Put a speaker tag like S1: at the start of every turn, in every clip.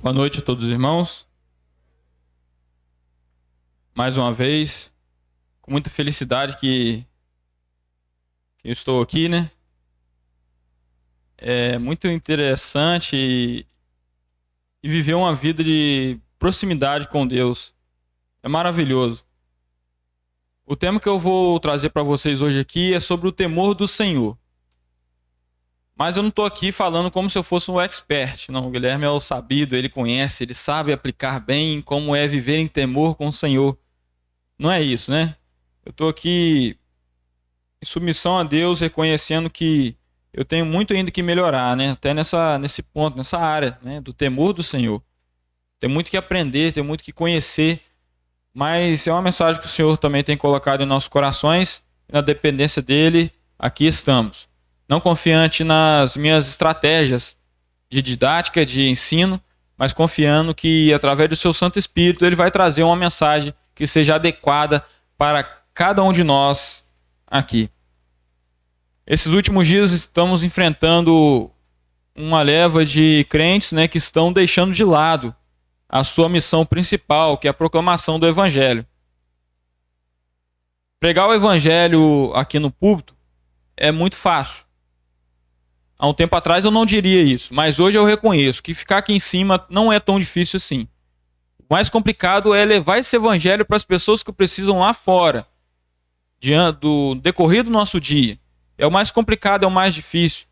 S1: Boa noite a todos os irmãos. Mais uma vez, com muita felicidade que eu estou aqui, né? É muito interessante e viver uma vida de proximidade com Deus. É maravilhoso. O tema que eu vou trazer para vocês hoje aqui é sobre o temor do Senhor. Mas eu não estou aqui falando como se eu fosse um expert. Não, o Guilherme é o sabido, ele conhece, ele sabe aplicar bem como é viver em temor com o Senhor. Não é isso, né? Eu estou aqui em submissão a Deus, reconhecendo que eu tenho muito ainda que melhorar, né? Até nesse ponto, nessa área, né? Do temor do Senhor. Tem muito que aprender, tem muito que conhecer, mas é uma mensagem que o Senhor também tem colocado em nossos corações, e na dependência dele, aqui estamos. Não confiante nas minhas estratégias de didática, de ensino, mas confiando que através do seu Santo Espírito ele vai trazer uma mensagem que seja adequada para cada um de nós aqui. Esses últimos dias estamos enfrentando uma leva de crentes, né, que estão deixando de lado a sua missão principal, que é a proclamação do Evangelho. Pregar o Evangelho aqui no púlpito é muito fácil. Há um tempo atrás eu não diria isso, mas hoje eu reconheço que ficar aqui em cima não é tão difícil assim. O mais complicado é levar esse Evangelho para as pessoas que precisam lá fora, do decorrer do nosso dia. É o mais complicado, é o mais difícil.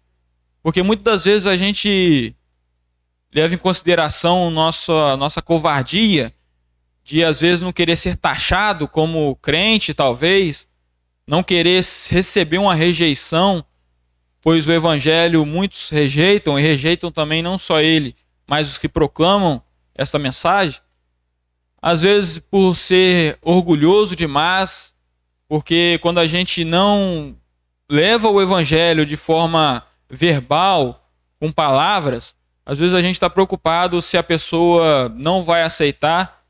S1: Porque muitas das vezes a gente leva em consideração nossa covardia de às vezes não querer ser taxado como crente, talvez, não querer receber uma rejeição, pois o evangelho muitos rejeitam, e rejeitam também não só ele, mas os que proclamam esta mensagem. Às vezes por ser orgulhoso demais, porque quando a gente não leva o evangelho de forma verbal, com palavras, às vezes a gente está preocupado se a pessoa não vai aceitar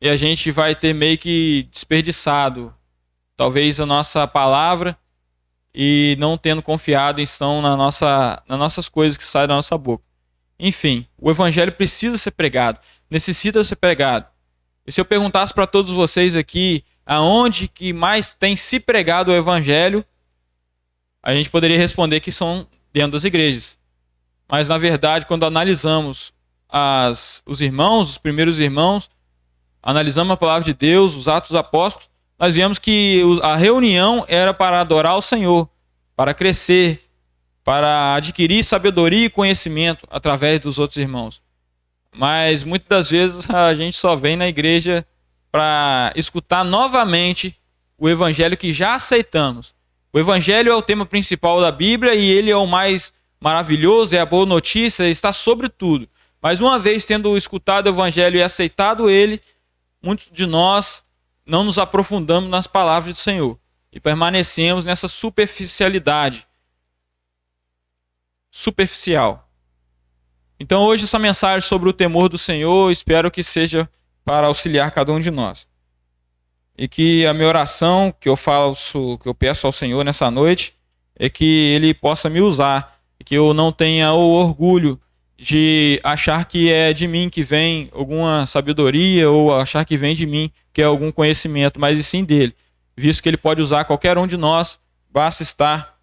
S1: e a gente vai ter meio que desperdiçado talvez a nossa palavra e não tendo confiado então nas nossas coisas que saem da nossa boca. Enfim, o evangelho precisa ser pregado, necessita ser pregado. E se eu perguntasse para todos vocês aqui aonde que mais tem se pregado o evangelho, a gente poderia responder que são dentro das igrejas. Mas, na verdade, quando analisamos os irmãos, os primeiros irmãos, analisamos a palavra de Deus, os Atos dos Apóstolos, nós vemos que a reunião era para adorar o Senhor, para crescer, para adquirir sabedoria e conhecimento através dos outros irmãos. Mas, muitas das vezes, a gente só vem na igreja para escutar novamente o evangelho que já aceitamos. O evangelho é o tema principal da Bíblia e ele é o mais maravilhoso, é a boa notícia, está sobre tudo. Mas uma vez tendo escutado o evangelho e aceitado ele, muitos de nós não nos aprofundamos nas palavras do Senhor e permanecemos nessa superficialidade. Superficial. Então hoje essa mensagem sobre o temor do Senhor, espero que seja para auxiliar cada um de nós. E que a minha oração que eu peço ao Senhor nessa noite, é que Ele possa me usar, que eu não tenha o orgulho de achar que é de mim que vem alguma sabedoria, ou achar que vem de mim que é algum conhecimento, mas e sim dele, visto que Ele pode usar qualquer um de nós, basta estar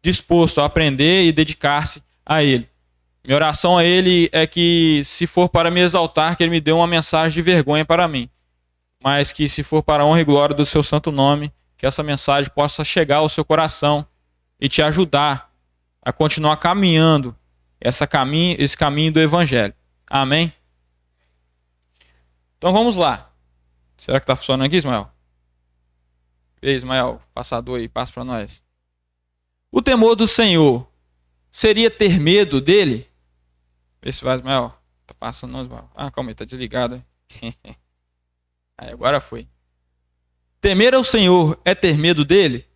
S1: disposto a aprender e dedicar-se a Ele. Minha oração a Ele é que, se for para me exaltar, que Ele me dê uma mensagem de vergonha para mim, mas que, se for para a honra e glória do seu santo nome, que essa mensagem possa chegar ao seu coração e te ajudar a continuar caminhando esse caminho do evangelho. Amém? Então vamos lá. Será que está funcionando aqui, Ismael? Ei, Ismael, passador aí, passa para nós. O temor do Senhor seria ter medo dele? Vê se vai, Ismael. Tá passando não, Ismael. Ah, calma aí, tá desligado. Aí, agora foi. Temer ao Senhor é ter medo dele?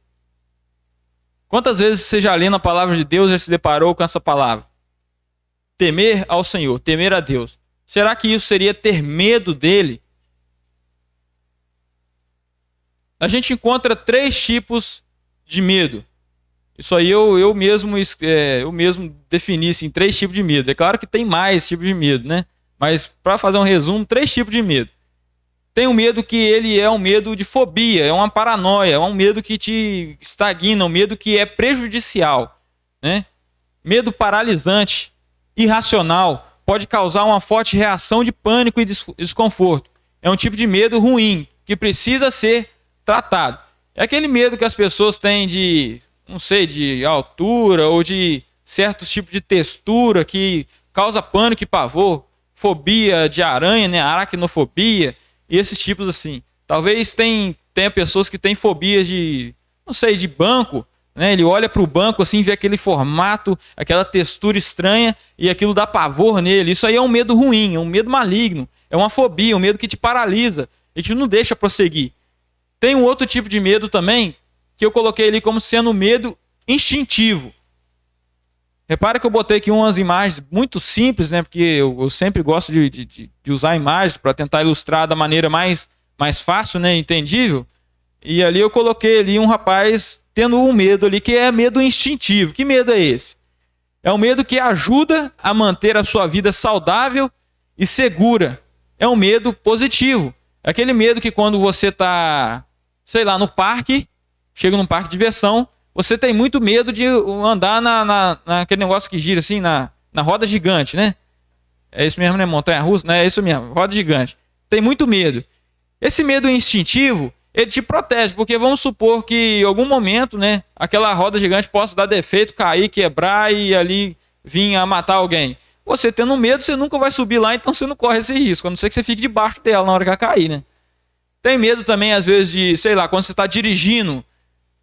S1: Quantas vezes você já lendo a palavra de Deus já se deparou com essa palavra? Temer ao Senhor, temer a Deus. Será que isso seria ter medo dele? A gente encontra 3 tipos de medo. Isso aí eu mesmo defini assim, 3 tipos de medo. É claro que tem mais tipos de medo, né? Mas para fazer um resumo, 3 tipos de medo. Tem um medo que ele é um medo de fobia, é uma paranoia, é um medo que te estagna, um medo que é prejudicial, né? Medo paralisante, irracional, pode causar uma forte reação de pânico e desconforto. É um tipo de medo ruim, que precisa ser tratado. É aquele medo que as pessoas têm de, não sei, de altura ou de certos tipos de textura que causa pânico e pavor, fobia de aranha, né, aracnofobia, e esses tipos assim. Talvez tenha pessoas que têm fobia de, não sei, de banco, né? Ele olha para o banco assim, vê aquele formato, aquela textura estranha e aquilo dá pavor nele. Isso aí é um medo ruim, é um medo maligno, é uma fobia, um medo que te paralisa e que não deixa prosseguir. Tem um outro tipo de medo também, que eu coloquei ali como sendo medo instintivo. Repara que eu botei aqui umas imagens muito simples, né? Porque eu sempre gosto de usar imagens para tentar ilustrar da maneira mais fácil, né? Entendível. E ali eu coloquei ali um rapaz tendo um medo ali, que é medo instintivo. Que medo é esse? É um medo que ajuda a manter a sua vida saudável e segura. É um medo positivo. É aquele medo que quando você está, sei lá, no parque, chega num parque de diversão, você tem muito medo de andar naquele negócio que gira assim, na roda gigante, né? É isso mesmo, né? Montanha-russa? Né? É isso mesmo, roda gigante. Tem muito medo. Esse medo instintivo, ele te protege, porque vamos supor que em algum momento, né, aquela roda gigante possa dar defeito, cair, quebrar e ali vir a matar alguém. Você tendo medo, você nunca vai subir lá, então você não corre esse risco, a não ser que você fique debaixo dela na hora que ela cair, né? Tem medo também, às vezes, de, sei lá, quando você está dirigindo,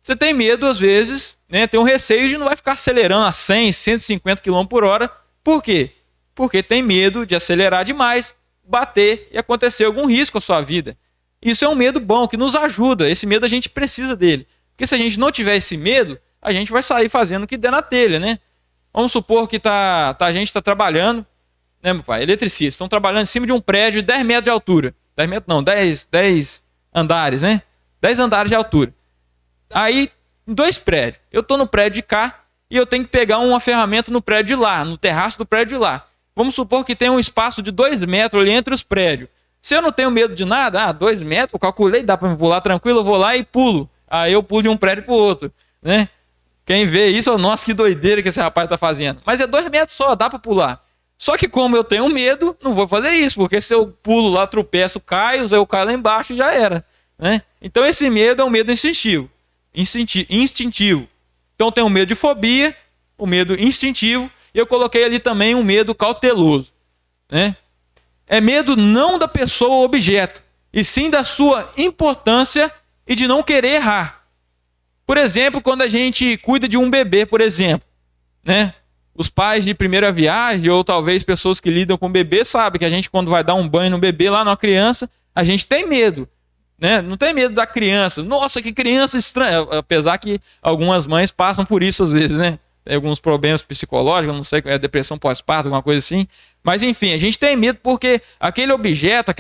S1: você tem medo, às vezes, né, tem um receio de não vai ficar acelerando a 100, 150 km por hora. Por quê? Porque tem medo de acelerar demais, bater e acontecer algum risco à sua vida. Isso é um medo bom, que nos ajuda. Esse medo a gente precisa dele. Porque se a gente não tiver esse medo, a gente vai sair fazendo o que der na telha, né? Vamos supor que a gente está trabalhando, né, meu pai? Eletricistas, estão trabalhando em cima de um prédio de 10 metros de altura. 10 metros não, 10 andares, né? 10 andares de altura. Aí, 2 prédios. Eu estou no prédio de cá e eu tenho que pegar uma ferramenta no prédio de lá, no terraço do prédio de lá. Vamos supor que tem um espaço de 2 metros ali entre os prédios. Se eu não tenho medo de nada, 2 metros, eu calculei, dá para me pular tranquilo, eu vou lá e pulo. Aí eu pulo de um prédio para o outro, né? Quem vê isso, nossa, que doideira que esse rapaz está fazendo. Mas é 2 metros só, dá para pular. Só que como eu tenho medo, não vou fazer isso, porque se eu pulo lá, tropeço, caio, eu caio lá embaixo e já era, né? Então esse medo é um medo instintivo. Então tem um medo de fobia, o medo instintivo, e eu coloquei ali também um medo cauteloso, né? É medo não da pessoa ou objeto, e sim da sua importância e de não querer errar. Por exemplo, quando a gente cuida de um bebê, por exemplo, né? Os pais de primeira viagem, ou talvez pessoas que lidam com bebê, sabem que a gente, quando vai dar um banho no bebê lá numa criança, a gente tem medo, né? Não tem medo da criança. Nossa, que criança estranha. Apesar que algumas mães passam por isso às vezes, né? Tem alguns problemas psicológicos, não sei, depressão pós-parto, alguma coisa assim. Mas enfim, a gente tem medo porque aquele objeto,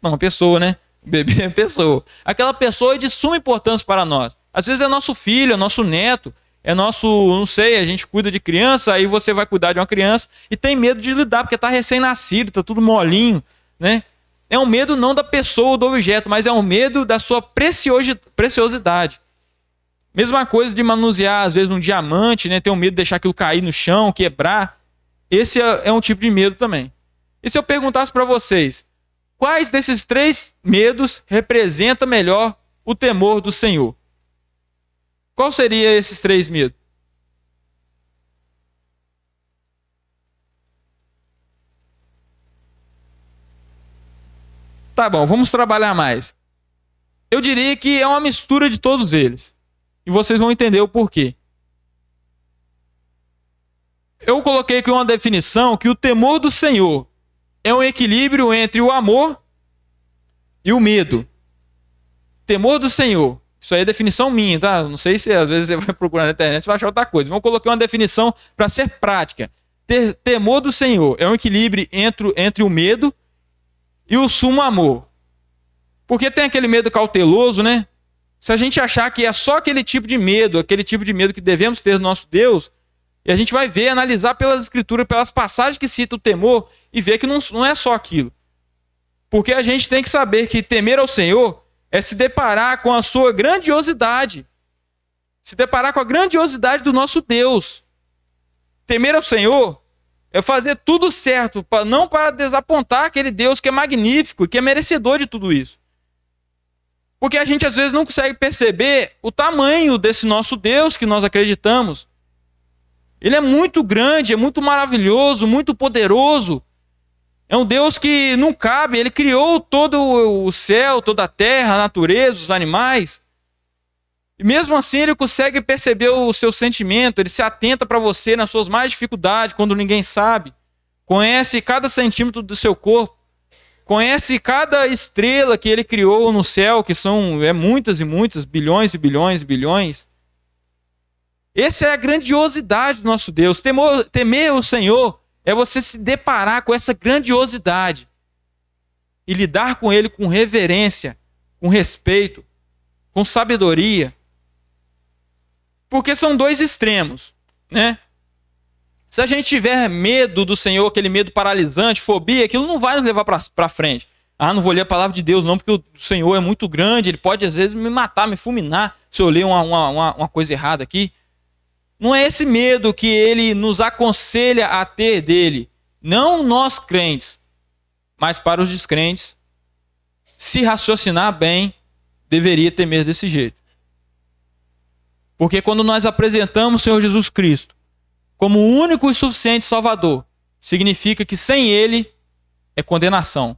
S1: não, uma pessoa, né? O bebê é pessoa. Aquela pessoa é de suma importância para nós. Às vezes é nosso filho, é nosso neto, é nosso, não sei, a gente cuida de criança, aí você vai cuidar de uma criança e tem medo de lidar, porque está recém-nascido, está tudo molinho, né? É um medo não da pessoa ou do objeto, mas é um medo da sua preciosidade. Mesma coisa de manusear, às vezes, um diamante, né? Ter um medo de deixar aquilo cair no chão, quebrar. Esse é um tipo de medo também. E se eu perguntasse para vocês, quais desses 3 medos representa melhor o temor do Senhor? Qual seria esses 3 medos? Tá bom, vamos trabalhar mais. Eu diria que é uma mistura de todos eles. E vocês vão entender o porquê. Eu coloquei aqui uma definição que o temor do Senhor é um equilíbrio entre o amor e o medo. Temor do Senhor. Isso aí é definição minha, tá? Não sei se às vezes você vai procurar na internet e vai achar outra coisa. Mas eu coloquei uma definição para ser prática. Temor do Senhor é um equilíbrio entre o medo e o sumo amor. Porque tem aquele medo cauteloso, né? Se a gente achar que é só aquele tipo de medo que devemos ter do nosso Deus, e a gente vai ver, analisar pelas escrituras, pelas passagens que citam o temor, e ver que não é só aquilo. Porque a gente tem que saber que temer ao Senhor é se deparar com a sua grandiosidade. Se deparar com a grandiosidade do nosso Deus. Temer ao Senhor é fazer tudo certo, não para desapontar aquele Deus que é magnífico e que é merecedor de tudo isso. Porque a gente às vezes não consegue perceber o tamanho desse nosso Deus que nós acreditamos. Ele é muito grande, é muito maravilhoso, muito poderoso. É um Deus que não cabe, ele criou todo o céu, toda a terra, a natureza, os animais. E mesmo assim ele consegue perceber o seu sentimento, ele se atenta para você nas suas mais dificuldades, quando ninguém sabe. Conhece cada centímetro do seu corpo. Conhece cada estrela que ele criou no céu, que são muitas e muitas, bilhões e bilhões e bilhões. Essa é a grandiosidade do nosso Deus. Temer o Senhor é você se deparar com essa grandiosidade e lidar com ele com reverência, com respeito, com sabedoria. Porque são dois extremos, né? Se a gente tiver medo do Senhor, aquele medo paralisante, fobia, aquilo não vai nos levar para frente. Ah, não vou ler a palavra de Deus não, porque o Senhor é muito grande, ele pode às vezes me matar, me fulminar, se eu ler uma coisa errada aqui. Não é esse medo que ele nos aconselha a ter dele. Não nós crentes, mas para os descrentes, se raciocinar bem, deveria ter medo desse jeito. Porque quando nós apresentamos o Senhor Jesus Cristo como o único e suficiente Salvador, significa que sem ele é condenação.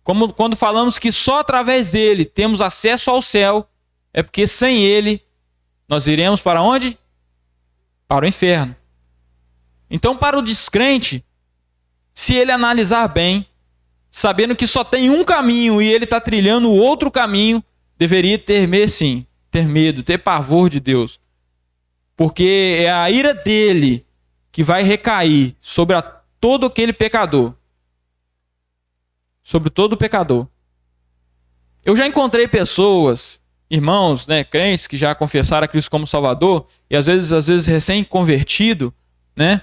S1: Como quando falamos que só através dele temos acesso ao céu, é porque sem ele nós iremos para onde? Para o inferno. Então, para o descrente, se ele analisar bem, sabendo que só tem um caminho e ele está trilhando o outro caminho, deveria ter medo, sim, ter medo, ter pavor de Deus. Porque é a ira dele que vai recair sobre todo aquele pecador. Sobre todo pecador. Eu já encontrei pessoas, irmãos, né, crentes que já confessaram a Cristo como Salvador, e às vezes recém-convertido, né?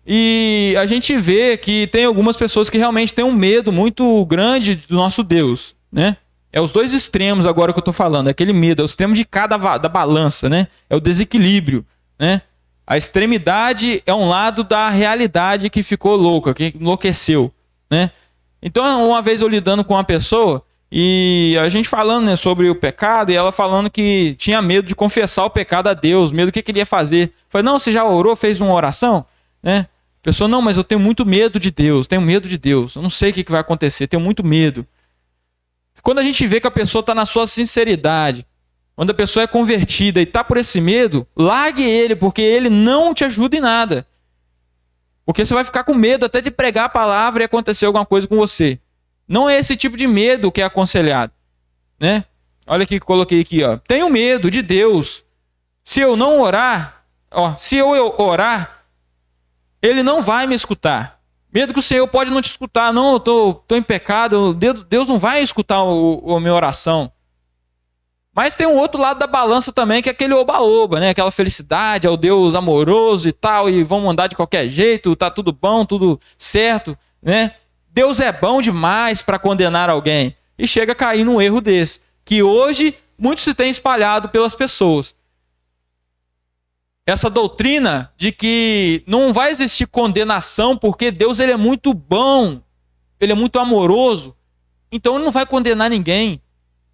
S1: E a gente vê que tem algumas pessoas que realmente têm um medo muito grande do nosso Deus, né? É os dois extremos agora que eu estou falando, é aquele medo, é o extremo de da balança, né? É o desequilíbrio, né? A extremidade é um lado da realidade que ficou louca, que enlouqueceu, né? Então, uma vez eu lidando com uma pessoa, e a gente falando, né, sobre o pecado, e ela falando que tinha medo de confessar o pecado a Deus, medo do que ele ia fazer. Eu falei, não, você já orou, fez uma oração? Né? A pessoa, não, mas eu tenho muito medo de Deus, eu não sei o que vai acontecer, tenho muito medo. Quando a gente vê que a pessoa está na sua sinceridade, quando a pessoa é convertida e está por esse medo, largue ele, porque ele não te ajuda em nada. Porque você vai ficar com medo até de pregar a palavra e acontecer alguma coisa com você. Não é esse tipo de medo que é aconselhado, né? Olha aqui que coloquei aqui, ó. Tenho medo de Deus. Se eu não orar, se eu orar, ele não vai me escutar. Medo que o Senhor pode não te escutar. Não, eu tô em pecado, Deus não vai escutar a minha oração. Mas tem um outro lado da balança também, que é aquele oba-oba, né? Aquela felicidade, é o Deus amoroso e tal, e vamos andar de qualquer jeito, tá tudo bom, tudo certo, né? Deus é bom demais para condenar alguém. E chega a cair num erro desse, que hoje muito se tem espalhado pelas pessoas. Essa doutrina de que não vai existir condenação porque Deus ele é muito bom, ele é muito amoroso, então ele não vai condenar ninguém.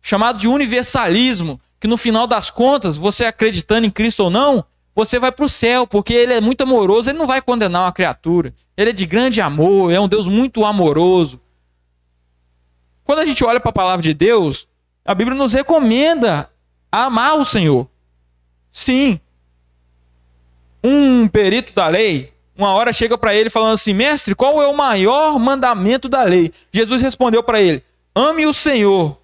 S1: Chamado de universalismo, que no final das contas, você acreditando em Cristo ou não, você vai para o céu, porque ele é muito amoroso, ele não vai condenar uma criatura. Ele é de grande amor, é um Deus muito amoroso. Quando a gente olha para a palavra de Deus, a Bíblia nos recomenda amar o Senhor. Sim. Um perito da lei, uma hora chega para ele falando assim, mestre, qual é o maior mandamento da lei? Jesus respondeu para ele, ame o Senhor,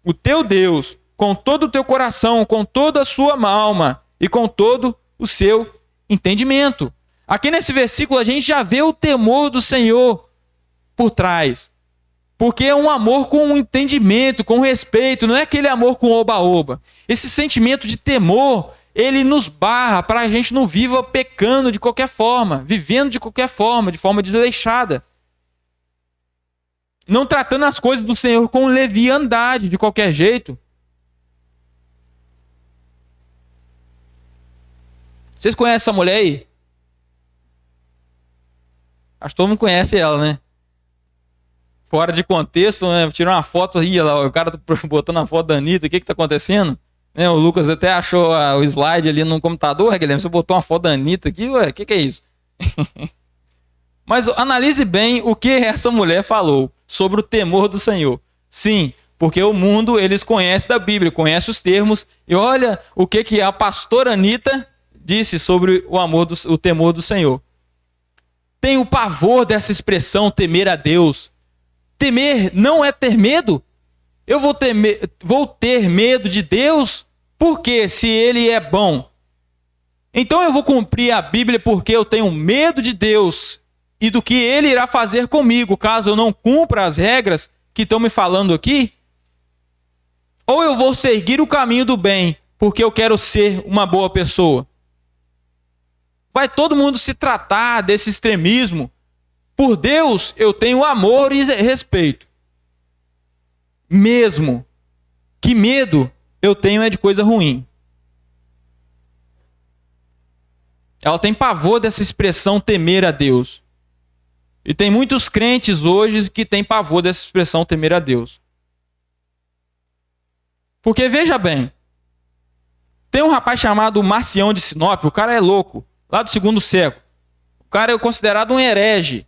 S1: o teu Deus, com todo o teu coração, com toda a sua alma e com todo o seu entendimento. Aqui nesse versículo a gente já vê o temor do Senhor por trás. Porque é um amor com entendimento, com respeito, não é aquele amor com oba-oba. Esse sentimento de temor, ele nos barra para a gente não viva pecando de qualquer forma, vivendo de qualquer forma, de forma desleixada. Não tratando as coisas do Senhor com leviandade, de qualquer jeito. Vocês conhecem essa mulher aí? Acho que todo mundo conhece ela, né? Fora de contexto, né? Tirou uma foto, ia lá, o cara tá botando a foto da Anitta, o que tá acontecendo? Né? O Lucas até achou o slide ali no computador, Guilherme, você botou uma foto da Anitta aqui, ué, o que é isso? Mas analise bem o que essa mulher falou sobre o temor do Senhor. Sim, porque o mundo, eles conhecem da Bíblia, conhecem os termos, e olha o que a pastora Anitta disse sobre o temor do Senhor. Tem o pavor dessa expressão, temer a Deus. Temer não é ter medo? Eu vou ter medo de Deus porque se Ele é bom. Então eu vou cumprir a Bíblia porque eu tenho medo de Deus e do que Ele irá fazer comigo caso eu não cumpra as regras que estão me falando aqui? Ou eu vou seguir o caminho do bem porque eu quero ser uma boa pessoa? Vai todo mundo se tratar desse extremismo. Por Deus, eu tenho amor e respeito. Mesmo que medo eu tenho é de coisa ruim. Ela tem pavor dessa expressão temer a Deus. E tem muitos crentes hoje que têm pavor dessa expressão temer a Deus. Porque veja bem, tem um rapaz chamado Marcião de Sinop, o cara é louco, lá do 2º século. O cara é considerado um herege.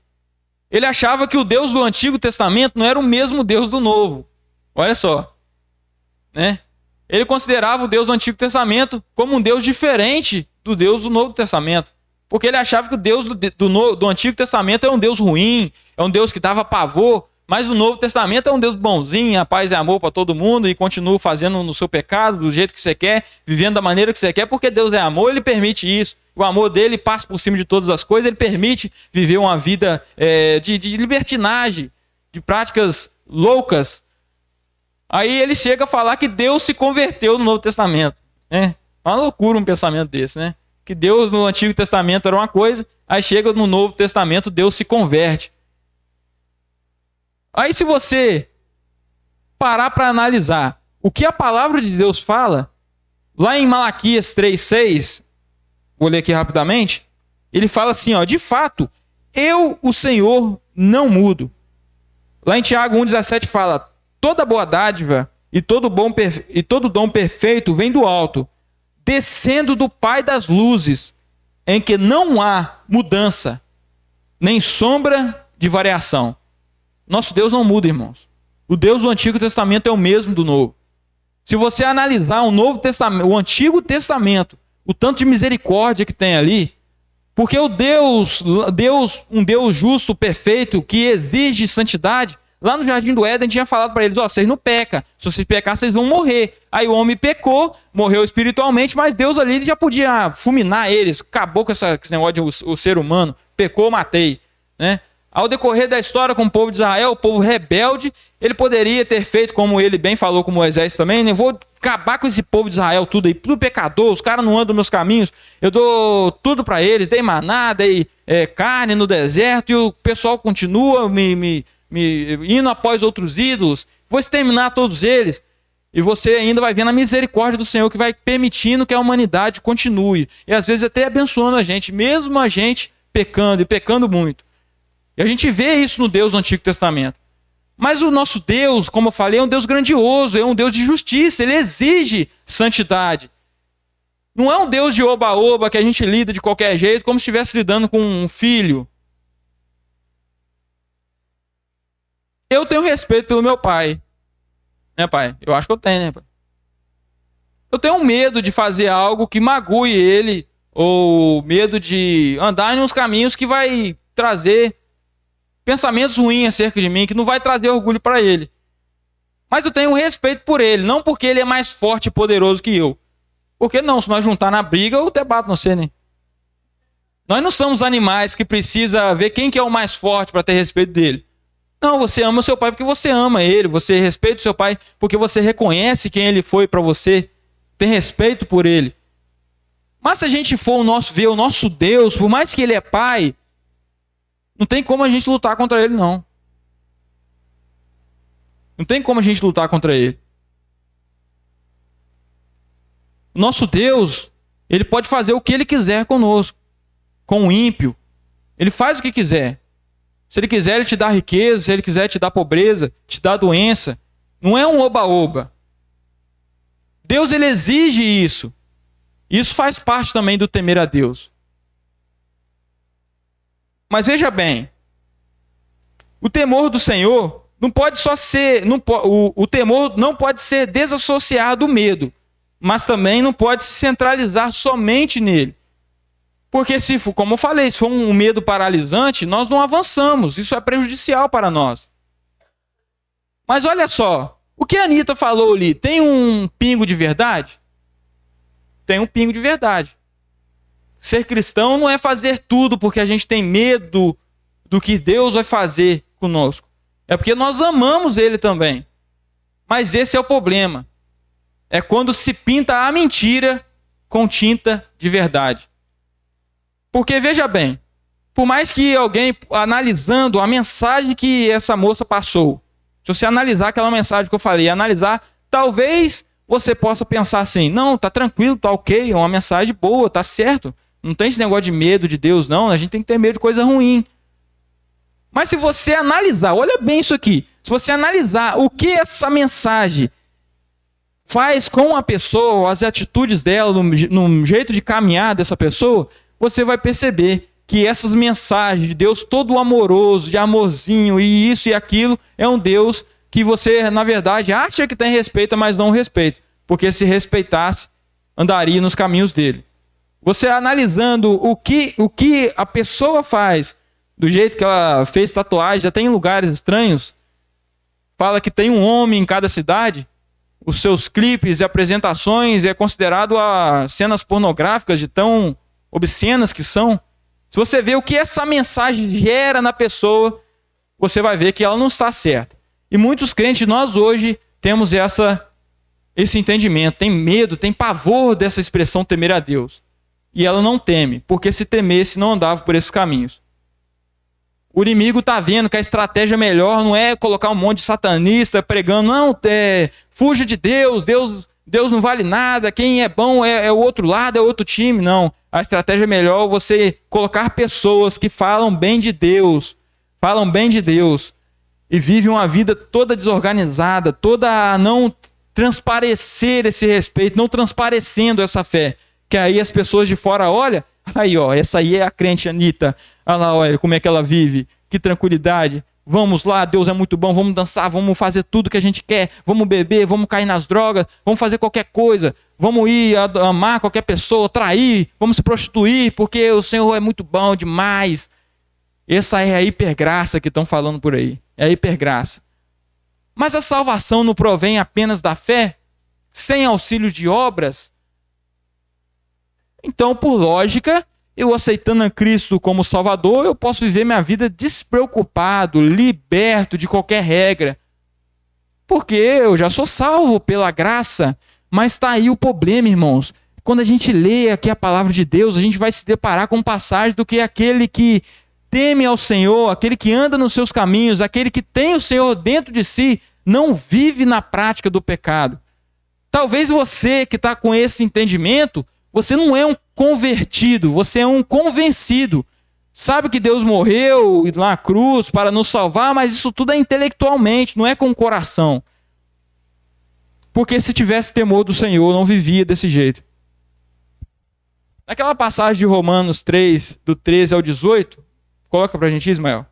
S1: Ele achava que o Deus do Antigo Testamento não era o mesmo Deus do Novo. Olha só. Né? Ele considerava o Deus do Antigo Testamento como um Deus diferente do Deus do Novo Testamento. Porque ele achava que o Deus do Antigo Testamento é um Deus ruim, é um Deus que dava pavor, mas o Novo Testamento é um Deus bonzinho, a paz e amor para todo mundo e continua fazendo no seu pecado, do jeito que você quer, vivendo da maneira que você quer, porque Deus é amor, ele permite isso. O amor dele passa por cima de todas as coisas, ele permite viver uma vida de libertinagem, de práticas loucas. Aí ele chega a falar que Deus se converteu no Novo Testamento. Né? Uma loucura um pensamento desse, né? Que Deus no Antigo Testamento era uma coisa, aí chega no Novo Testamento, Deus se converte. Aí se você parar para analisar o que a palavra de Deus fala, lá em Malaquias 3:6, vou ler aqui rapidamente, ele fala assim, ó, de fato, eu, o Senhor, não mudo. Lá em Tiago 1:17 fala, toda boa dádiva e todo dom perfeito vem do alto, descendo do Pai das luzes, em que não há mudança, nem sombra de variação. Nosso Deus não muda, irmãos. O Deus do Antigo Testamento é o mesmo do Novo. Se você analisar o Antigo Testamento, o tanto de misericórdia que tem ali, porque um Deus justo, perfeito, que exige santidade, lá no Jardim do Éden tinha falado para eles, vocês não pecam, se vocês pecar vocês vão morrer. Aí o homem pecou, morreu espiritualmente, mas Deus ali ele já podia fulminar eles, acabou com esse negócio de o ser humano, pecou, matei. Né? Ao decorrer da história com o povo de Israel, o povo rebelde, ele poderia ter feito como ele bem falou com Moisés também, né? Vou acabar com esse povo de Israel tudo aí, tudo pecador, os caras não andam nos meus caminhos, eu dou tudo para eles, dei maná, dei carne no deserto, e o pessoal continua me indo após outros ídolos, vou exterminar todos eles. E você ainda vai vendo a misericórdia do Senhor que vai permitindo que a humanidade continue. E às vezes até abençoando a gente, mesmo a gente pecando, e pecando muito. E a gente vê isso no Deus do Antigo Testamento. Mas o nosso Deus, como eu falei, é um Deus grandioso, é um Deus de justiça, ele exige santidade. Não é um Deus de oba-oba que a gente lida de qualquer jeito, como se estivesse lidando com um filho. Eu tenho respeito pelo meu pai. Né, pai? Eu acho que eu tenho, né, pai? Eu tenho medo de fazer algo que magoe ele, ou medo de andar em uns caminhos que vai trazer pensamentos ruins acerca de mim, que não vai trazer orgulho para ele. Mas eu tenho respeito por ele, não porque ele é mais forte e poderoso que eu. Porque não, se nós juntar na briga, eu até bato você, né? Nós não somos animais que precisa ver quem que é o mais forte para ter respeito dele. Não, você ama o seu pai porque você ama ele, você respeita o seu pai porque você reconhece quem ele foi para você, tem respeito por ele. Mas se a gente for ver o nosso Deus, por mais que ele é pai, não tem como a gente lutar contra ele, não. Não tem como a gente lutar contra ele. O nosso Deus, ele pode fazer o que ele quiser conosco, com o ímpio. Ele faz o que quiser. Se ele quiser, ele te dá riqueza. Se ele quiser, te dá pobreza, te dá doença. Não é um oba-oba. Deus, ele exige isso. Isso faz parte também do temer a Deus. Mas veja bem, o temor do Senhor não pode só ser, o temor não pode ser desassociado do medo, mas também não pode se centralizar somente nele. Porque se for, como eu falei, se for um medo paralisante, nós não avançamos, isso é prejudicial para nós. Mas olha só, o que a Anitta falou ali, tem um pingo de verdade? Tem um pingo de verdade. Ser cristão não é fazer tudo porque a gente tem medo do que Deus vai fazer conosco. É porque nós amamos ele também. Mas esse é o problema. É quando se pinta a mentira com tinta de verdade. Porque veja bem, por mais que alguém analisando a mensagem que essa moça passou, se você analisar aquela mensagem que eu falei, analisar, talvez você possa pensar assim, não, tá tranquilo, tá ok, é uma mensagem boa, tá certo. Não tem esse negócio de medo de Deus, não, a gente tem que ter medo de coisa ruim. Mas se você analisar, olha bem isso aqui, se você analisar o que essa mensagem faz com a pessoa, as atitudes dela, no jeito de caminhar dessa pessoa, você vai perceber que essas mensagens de Deus todo amoroso, de amorzinho e isso e aquilo, é um Deus que você, na verdade, acha que tem respeito, mas não respeita. Porque se respeitasse, andaria nos caminhos dele. Você analisando o que a pessoa faz, do jeito que ela fez tatuagem, já tem em lugares estranhos, fala que tem um homem em cada cidade, os seus clipes e apresentações é considerado as cenas pornográficas de tão obscenas que são. Se você vê o que essa mensagem gera na pessoa, você vai ver que ela não está certa. E muitos crentes, nós hoje, temos esse entendimento, tem medo, tem pavor dessa expressão temer a Deus. E ela não teme, porque se temesse não andava por esses caminhos. O inimigo está vendo que a estratégia melhor não é colocar um monte de satanista pregando, não, fuja de Deus, Deus não vale nada, quem é bom é o outro lado, é outro time. Não, a estratégia melhor é você colocar pessoas que falam bem de Deus e vivem uma vida toda desorganizada, toda a não transparecer esse respeito, não transparecendo essa fé. Que aí as pessoas de fora olham, aí ó, essa aí é a crente Anitta, olha lá, olha como é que ela vive, que tranquilidade, vamos lá, Deus é muito bom, vamos dançar, vamos fazer tudo que a gente quer, vamos beber, vamos cair nas drogas, vamos fazer qualquer coisa, vamos ir amar qualquer pessoa, trair, vamos se prostituir, porque o Senhor é muito bom demais. Essa é a hipergraça que estão falando por aí, é a hipergraça. Mas a salvação não provém apenas da fé, sem auxílio de obras? Então, por lógica, eu aceitando a Cristo como Salvador, eu posso viver minha vida despreocupado, liberto de qualquer regra. Porque eu já sou salvo pela graça. Mas está aí o problema, irmãos. Quando a gente lê aqui a palavra de Deus, a gente vai se deparar com passagens do que aquele que teme ao Senhor, aquele que anda nos seus caminhos, aquele que tem o Senhor dentro de si, não vive na prática do pecado. Talvez você que está com esse entendimento, você não é um convertido, você é um convencido. Sabe que Deus morreu na cruz para nos salvar, mas isso tudo é intelectualmente, não é com o coração. Porque se tivesse temor do Senhor, não vivia desse jeito. Naquela passagem de Romanos 3, do 13 ao 18, coloca pra gente, Ismael.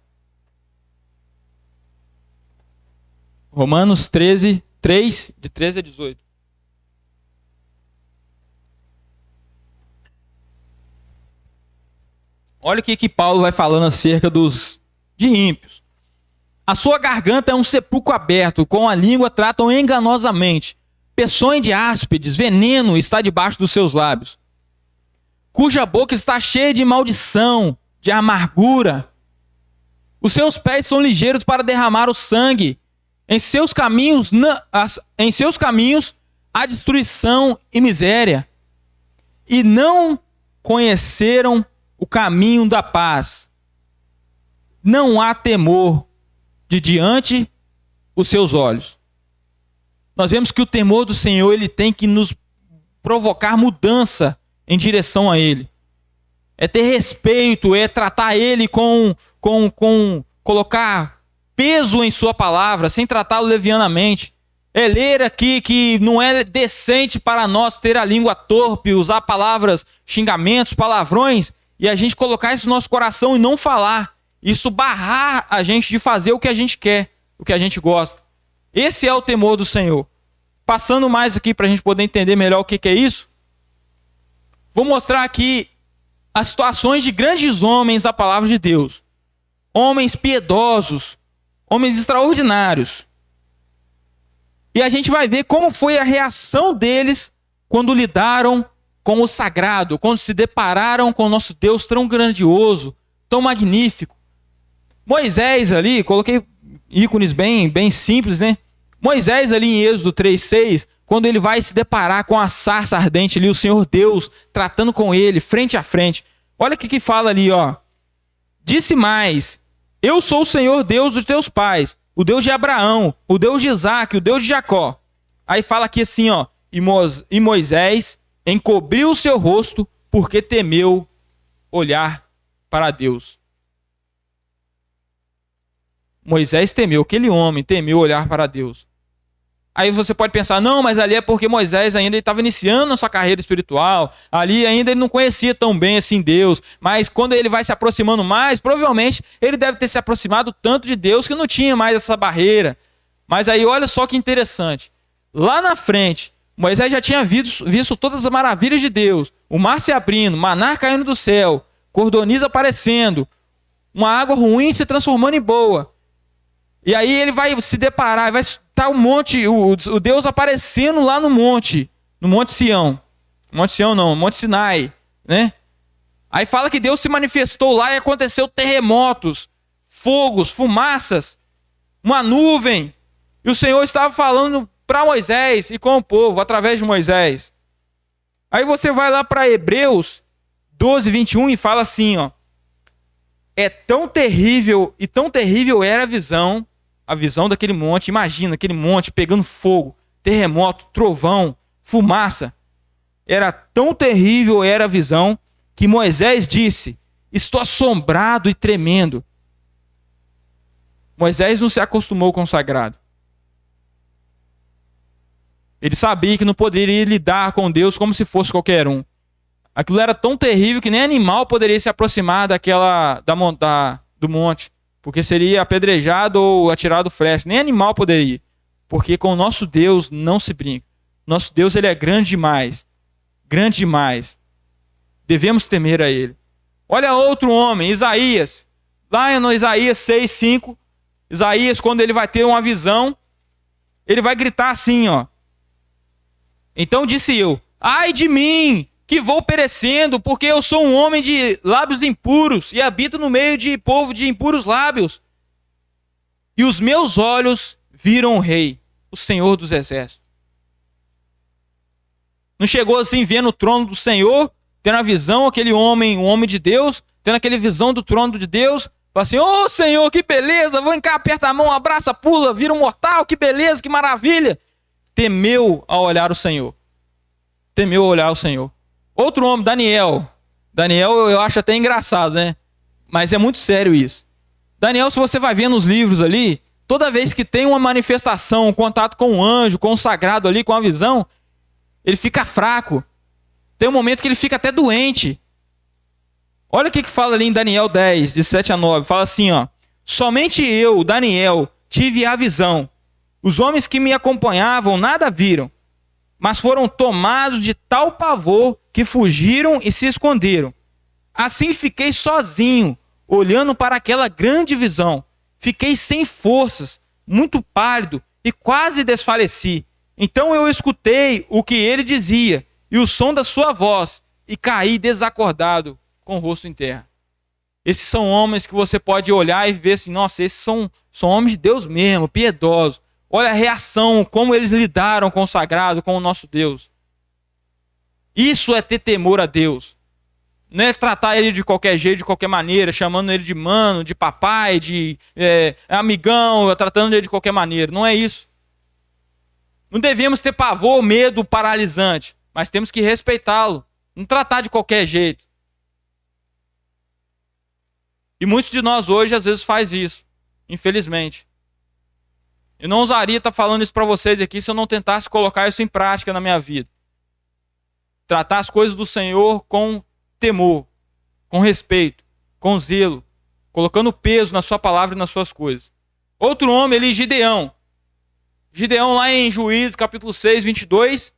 S1: Romanos 13, 3, de 13 a 18. Olha o que Paulo vai falando acerca de ímpios. A sua garganta é um sepulcro aberto, com a língua tratam enganosamente. Peçonha de áspides, veneno está debaixo dos seus lábios. Cuja boca está cheia de maldição, de amargura. Os seus pés são ligeiros para derramar o sangue. Em seus caminhos há destruição e miséria. E não conheceram o caminho da paz. Não há temor de diante os seus olhos. Nós vemos que o temor do Senhor, ele tem que nos provocar mudança em direção a Ele. É ter respeito, é tratar Ele com colocar peso em sua palavra, sem tratá-lo levianamente. É ler aqui que não é decente para nós ter a língua torpe, usar palavras, xingamentos, palavrões, e a gente colocar isso no nosso coração e não falar. Isso barrar a gente de fazer o que a gente quer, o que a gente gosta. Esse é o temor do Senhor. Passando mais aqui para a gente poder entender melhor o que é isso, vou mostrar aqui as situações de grandes homens da palavra de Deus. Homens piedosos, homens extraordinários. E a gente vai ver como foi a reação deles quando lidaram com o sagrado, quando se depararam com o nosso Deus tão grandioso, tão magnífico. Moisés ali, coloquei ícones bem simples, né? Moisés ali em Êxodo 3:6, quando ele vai se deparar com a sarça ardente ali, o Senhor Deus tratando com ele, frente a frente. Olha o que fala ali, ó. Disse mais, eu sou o Senhor Deus dos teus pais, o Deus de Abraão, o Deus de Isaque, o Deus de Jacó. Aí fala aqui assim, ó, e Moisés encobriu o seu rosto porque temeu olhar para Deus. Moisés temeu, aquele homem temeu olhar para Deus. Aí você pode pensar, não, mas ali é porque Moisés ainda estava iniciando a sua carreira espiritual, ali ainda ele não conhecia tão bem assim Deus, mas quando ele vai se aproximando mais, provavelmente ele deve ter se aproximado tanto de Deus que não tinha mais essa barreira. Mas aí olha só que interessante, lá na frente, Moisés já tinha visto todas as maravilhas de Deus, o mar se abrindo, maná caindo do céu, cordoniza aparecendo, uma água ruim se transformando em boa. E aí ele vai se deparar, vai estar o Deus aparecendo lá no Monte Sião. Monte Sião não, Monte Sinai, né? Aí fala que Deus se manifestou lá e aconteceu terremotos, fogos, fumaças, uma nuvem. E o Senhor estava falando para Moisés e com o povo, através de Moisés. Aí você vai lá para Hebreus 12:21 e fala assim, ó. É tão terrível e tão terrível era a visão daquele monte. Imagina aquele monte pegando fogo, terremoto, trovão, fumaça. Era tão terrível era a visão que Moisés disse, estou assombrado e tremendo. Moisés não se acostumou com o sagrado. Ele sabia que não poderia lidar com Deus como se fosse qualquer um. Aquilo era tão terrível que nem animal poderia se aproximar do monte, porque seria apedrejado ou atirado flecha. Nem animal poderia, porque com o nosso Deus não se brinca. Nosso Deus, ele é grande demais, grande demais. Devemos temer a ele. Olha outro homem, Isaías. Lá no Isaías 6:5, Isaías, quando ele vai ter uma visão, ele vai gritar assim, ó. Então disse eu, ai de mim, que vou perecendo, porque eu sou um homem de lábios impuros e habito no meio de povo de impuros lábios. E os meus olhos viram o Rei, o Senhor dos Exércitos. Não chegou assim, vendo o trono do Senhor, tendo a visão, aquele homem, um homem de Deus, tendo aquela visão do trono de Deus, fala assim, ô Senhor, que beleza, vem cá, aperta a mão, abraça, pula, vira um mortal, que beleza, que maravilha. Temeu ao olhar o Senhor. Temeu ao olhar o Senhor. Outro homem, Daniel. Daniel eu acho até engraçado, né? Mas é muito sério isso. Daniel, se você vai ver nos livros ali, toda vez que tem uma manifestação, um contato com o anjo, com o sagrado ali, com a visão, ele fica fraco. Tem um momento que ele fica até doente. Olha o que fala ali em Daniel 10, de 7-9. Fala assim, ó. Somente eu, Daniel, tive a visão. Os homens que me acompanhavam nada viram, mas foram tomados de tal pavor que fugiram e se esconderam. Assim fiquei sozinho, olhando para aquela grande visão. Fiquei sem forças, muito pálido e quase desfaleci. Então eu escutei o que ele dizia e o som da sua voz e caí desacordado com o rosto em terra. Esses são homens que você pode olhar e ver assim, nossa, esses são homens de Deus mesmo, piedosos. Olha a reação, como eles lidaram com o sagrado, com o nosso Deus. Isso é ter temor a Deus. Não é tratar ele de qualquer jeito, de qualquer maneira, chamando ele de mano, de papai, de amigão, tratando ele de qualquer maneira. Não é isso. Não devemos ter pavor, medo paralisante, mas temos que respeitá-lo. Não tratar de qualquer jeito. E muitos de nós hoje às vezes faz isso, infelizmente. Eu não ousaria estar falando isso para vocês aqui se eu não tentasse colocar isso em prática na minha vida. Tratar as coisas do Senhor com temor, com respeito, com zelo, colocando peso na sua palavra e nas suas coisas. Outro homem ali, Gideão. Gideão lá em Juízes, capítulo 6, 22,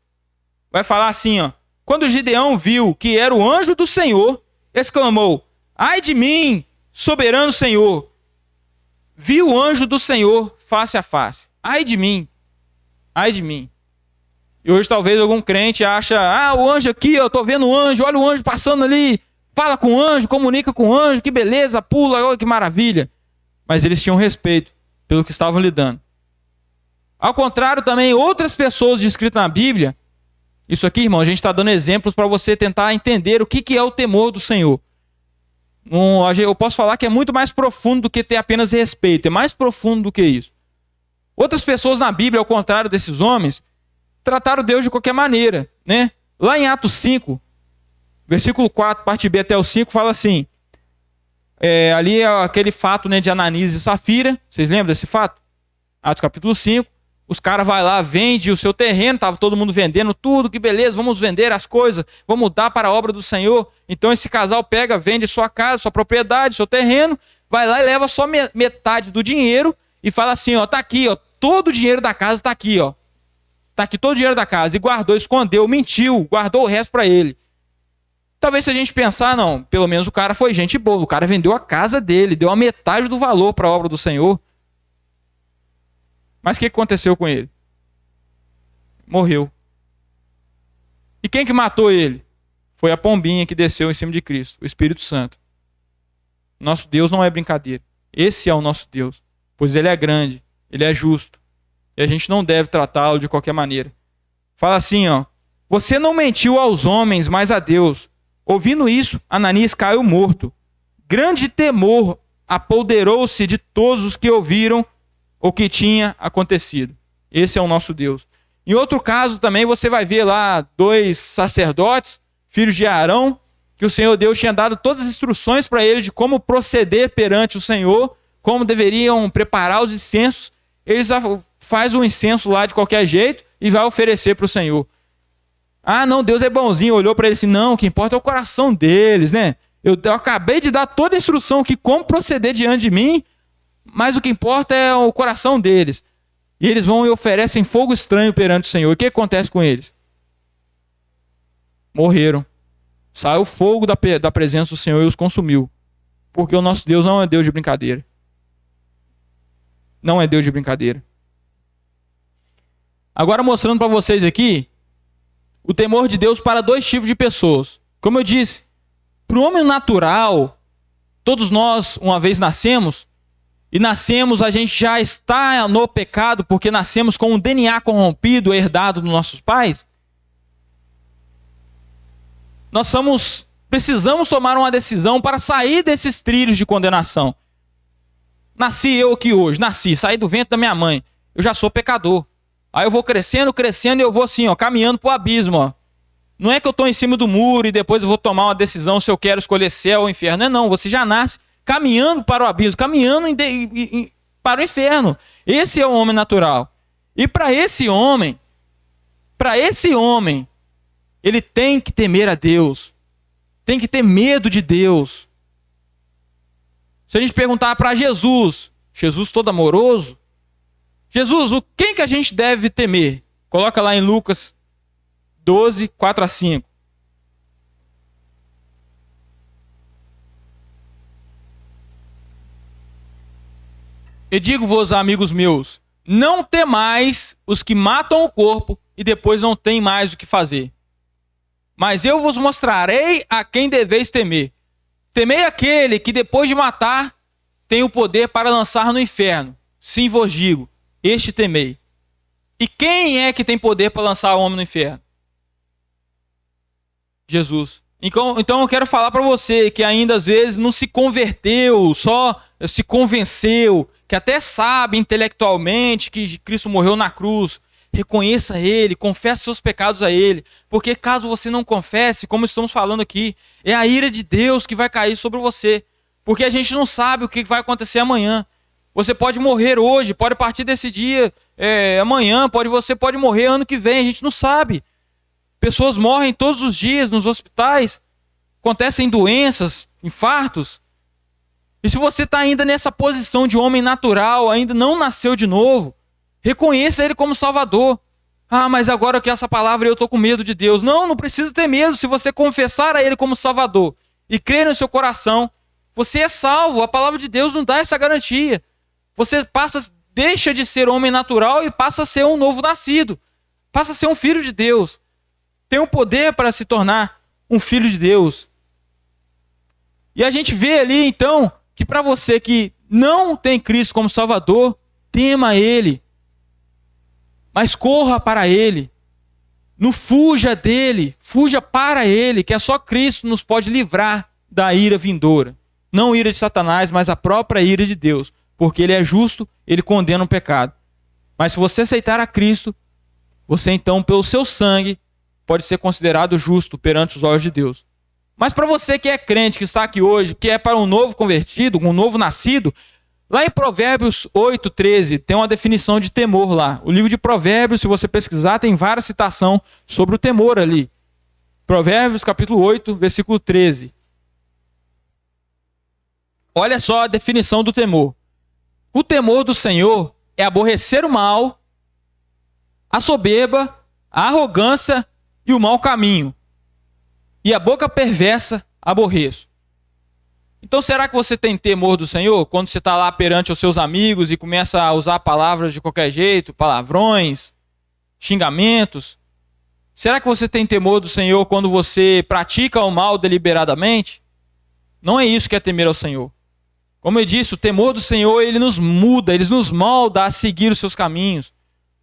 S1: vai falar assim, ó. Quando Gideão viu que era o anjo do Senhor, exclamou, ai de mim, soberano Senhor. Vi o anjo do Senhor face a face. Ai de mim, ai de mim. E hoje talvez algum crente acha, o anjo aqui, eu tô vendo o anjo, olha o anjo passando ali, fala com o anjo, comunica com o anjo, que beleza, pula, olha que maravilha. Mas eles tinham respeito pelo que estavam lidando. Ao contrário também, outras pessoas descritas na Bíblia, isso aqui, irmão, a gente está dando exemplos para você tentar entender o que é o temor do Senhor. Eu posso falar que é muito mais profundo do que ter apenas respeito, é mais profundo do que isso. Outras pessoas na Bíblia, ao contrário desses homens, trataram Deus de qualquer maneira, né? Lá em Atos 5, versículo 4, parte B até o 5, fala assim, ali é aquele fato, né, de Ananias e Safira, vocês lembram desse fato? Atos capítulo 5, os caras vão lá, vendem o seu terreno, estava todo mundo vendendo tudo, que beleza, vamos vender as coisas, vamos dar para a obra do Senhor. Então esse casal pega, vende sua casa, sua propriedade, seu terreno, vai lá e leva só metade do dinheiro e fala assim, ó, tá aqui, ó, todo o dinheiro da casa tá aqui, ó. Tá aqui todo o dinheiro da casa. E guardou, escondeu, mentiu, guardou o resto para ele. Talvez se a gente pensar, não, pelo menos o cara foi gente boa, o cara vendeu a casa dele, deu a metade do valor para a obra do Senhor. Mas o que aconteceu com ele? Morreu. E quem que matou ele? Foi a pombinha que desceu em cima de Cristo, o Espírito Santo. Nosso Deus não é brincadeira. Esse é o nosso Deus, pois ele é grande, ele é justo. E a gente não deve tratá-lo de qualquer maneira. Fala assim, ó. Você não mentiu aos homens, mas a Deus. Ouvindo isso, Ananias caiu morto. Grande temor apoderou-se de todos os que ouviram o que tinha acontecido. Esse é o nosso Deus. Em outro caso também você vai ver lá 2 sacerdotes, filhos de Arão, que o Senhor Deus tinha dado todas as instruções para eles de como proceder perante o Senhor, como deveriam preparar os incensos. Eles faz um incenso lá de qualquer jeito e vai oferecer para o Senhor. Ah, não, Deus é bonzinho. Olhou para ele assim, não, o que importa é o coração deles, né? Eu acabei de dar toda a instrução que como proceder diante de mim, mas o que importa é o coração deles. E eles vão e oferecem fogo estranho perante o Senhor. E o que acontece com eles? Morreram. Saiu fogo da presença do Senhor e os consumiu. Porque o nosso Deus não é Deus de brincadeira. Não é Deus de brincadeira. Agora mostrando para vocês aqui o temor de Deus para 2 tipos de pessoas. Como eu disse, para o homem natural, todos nós uma vez nascemos, e nascemos, a gente já está no pecado, porque nascemos com um DNA corrompido, herdado dos nossos pais. Nós precisamos tomar uma decisão para sair desses trilhos de condenação. Nasci eu aqui hoje, saí do ventre da minha mãe, eu já sou pecador. Aí eu vou crescendo e eu vou assim, ó, caminhando para o abismo. Ó. Não é que eu estou em cima do muro e depois eu vou tomar uma decisão se eu quero escolher céu ou inferno. Não, você já nasce caminhando para o abismo, caminhando para o inferno. Esse é o homem natural. E para esse homem, ele tem que temer a Deus. Tem que ter medo de Deus. Se a gente perguntar para Jesus todo amoroso, Jesus, quem que a gente deve temer? Coloca lá em Lucas 12, 4 a 5. E digo-vos, amigos meus, não temais os que matam o corpo e depois não têm mais o que fazer. Mas eu vos mostrarei a quem deveis temer. Temei aquele que depois de matar tem o poder para lançar no inferno. Sim vos digo, este temei. E quem é que tem poder para lançar o homem no inferno? Jesus. Então eu quero falar para você que ainda às vezes não se converteu, só se convenceu, que até sabe intelectualmente que Cristo morreu na cruz. Reconheça Ele, confesse seus pecados a Ele, porque caso você não confesse, como estamos falando aqui, é a ira de Deus que vai cair sobre você, porque a gente não sabe o que vai acontecer amanhã. Você pode morrer hoje, pode partir desse dia amanhã, você pode morrer ano que vem, a gente não sabe. Pessoas morrem todos os dias nos hospitais, acontecem doenças, infartos. E se você está ainda nessa posição de homem natural, ainda não nasceu de novo, reconheça Ele como Salvador. Ah, mas agora que essa palavra eu estou com medo de Deus. Não precisa ter medo. Se você confessar a Ele como Salvador e crer no seu coração, você é salvo. A palavra de Deus não dá essa garantia. Você deixa de ser homem natural e passa a ser um novo nascido. Passa a ser um filho de Deus. Tem o poder para se tornar um filho de Deus. E a gente vê ali, então, que para você que não tem Cristo como Salvador, tema Ele. Mas corra para Ele. Não fuja dele, fuja para Ele, que é só Cristo nos pode livrar da ira vindoura. Não ira de Satanás, mas a própria ira de Deus. Porque Ele é justo, Ele condena o pecado. Mas se você aceitar a Cristo, você então, pelo seu sangue, pode ser considerado justo perante os olhos de Deus. Mas para você que é crente, que está aqui hoje, que é para um novo convertido, um novo nascido, lá em Provérbios 8:13, tem uma definição de temor lá. O livro de Provérbios, se você pesquisar, tem várias citações sobre o temor ali. Provérbios capítulo 8, versículo 13. Olha só a definição do temor. O temor do Senhor é aborrecer o mal, a soberba, a arrogância e o mau caminho. E a boca perversa aborreço. Então será que você tem temor do Senhor? Quando você está lá perante os seus amigos e começa a usar palavras de qualquer jeito, palavrões, xingamentos. Será que você tem temor do Senhor quando você pratica o mal deliberadamente? Não é isso que é temer ao Senhor. Como eu disse, o temor do Senhor, ele nos muda, ele nos molda a seguir os seus caminhos.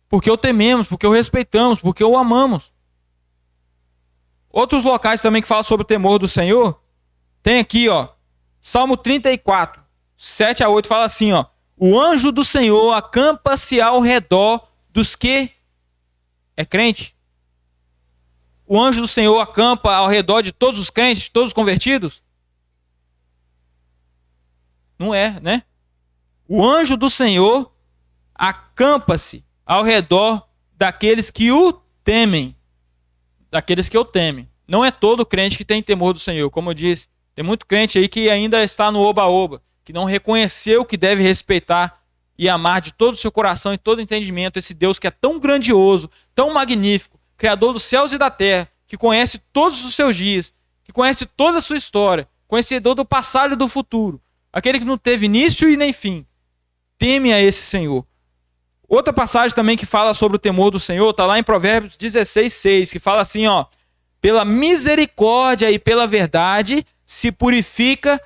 S1: Porque o tememos, porque o respeitamos, porque o amamos. Outros locais também que falam sobre o temor do Senhor, tem aqui, Salmo 34, 7-8, fala assim, o anjo do Senhor acampa-se ao redor dos que é crente. O anjo do Senhor acampa ao redor de todos os crentes, todos os convertidos? Não é, né? O anjo do Senhor acampa-se ao redor daqueles que o temem. Daqueles que o temem. Não é todo crente que tem temor do Senhor. Como eu disse, tem muito crente aí que ainda está no oba-oba, que não reconheceu que deve respeitar e amar de todo o seu coração e todo entendimento esse Deus que é tão grandioso, tão magnífico, Criador dos céus e da terra, que conhece todos os seus dias, que conhece toda a sua história, conhecedor do passado e do futuro, aquele que não teve início e nem fim. Teme a esse Senhor. Outra passagem também que fala sobre o temor do Senhor, está lá em Provérbios 16:6, que fala assim, pela misericórdia e pela verdade se purifica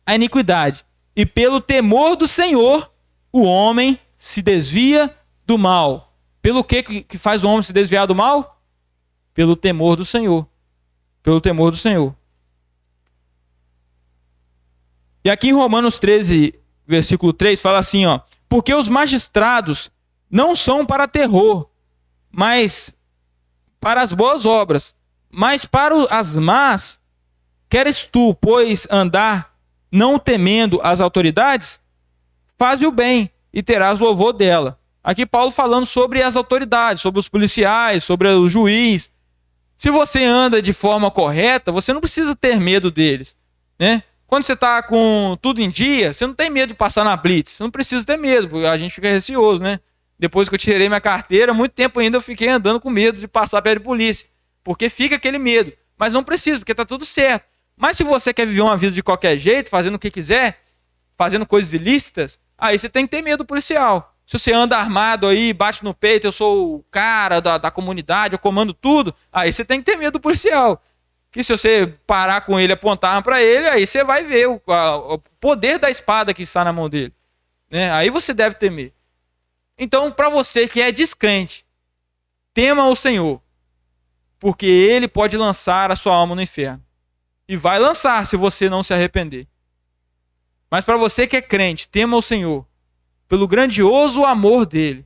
S1: a iniquidade, e pelo temor do Senhor o homem se desvia do mal. Pelo que faz o homem se desviar do mal? Pelo temor do Senhor. Pelo temor do Senhor. E aqui em Romanos 13, versículo 3, fala assim, porque os magistrados não são para terror, mas para as boas obras, mas para as más, queres tu, pois, andar não temendo as autoridades? Faze o bem e terás louvor dela. Aqui Paulo falando sobre as autoridades, sobre os policiais, sobre o juiz. Se você anda de forma correta, você não precisa ter medo deles, né? Quando você está com tudo em dia, você não tem medo de passar na blitz. Você não precisa ter medo, porque a gente fica receoso, né? Depois que eu tirei minha carteira, muito tempo ainda eu fiquei andando com medo de passar perto de polícia. Porque fica aquele medo. Mas não precisa, porque está tudo certo. Mas se você quer viver uma vida de qualquer jeito, fazendo o que quiser, fazendo coisas ilícitas, aí você tem que ter medo do policial. Se você anda armado aí, bate no peito, eu sou o cara da comunidade, eu comando tudo, aí você tem que ter medo do policial. Que se você parar com ele, apontar arma para ele, aí você vai ver o poder da espada que está na mão dele. Né? Aí você deve temer. Então, para você que é descrente, tema o Senhor, porque ele pode lançar a sua alma no inferno. E vai lançar se você não se arrepender. Mas para você que é crente, tema o Senhor, pelo grandioso amor dele.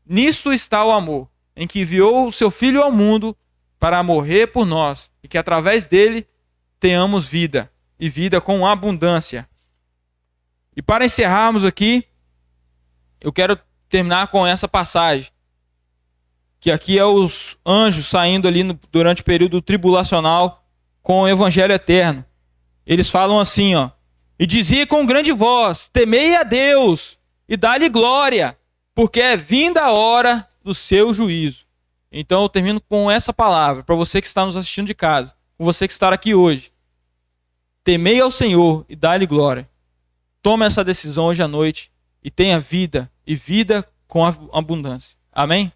S1: Nisto está o amor, em que enviou o seu Filho ao mundo para morrer por nós, e que através dele tenhamos vida, e vida com abundância. E para encerrarmos aqui, eu quero terminar com essa passagem, que aqui é os anjos saindo ali durante o período tribulacional com o evangelho eterno. Eles falam assim, ó: e dizia com grande voz: temei a Deus e dá-lhe glória, porque é vinda a hora do seu juízo. Então eu termino com essa palavra, para você que está nos assistindo de casa, com você que está aqui hoje. Temei ao Senhor e dá-lhe glória. Tome essa decisão hoje à noite e tenha vida, e vida com abundância. Amém?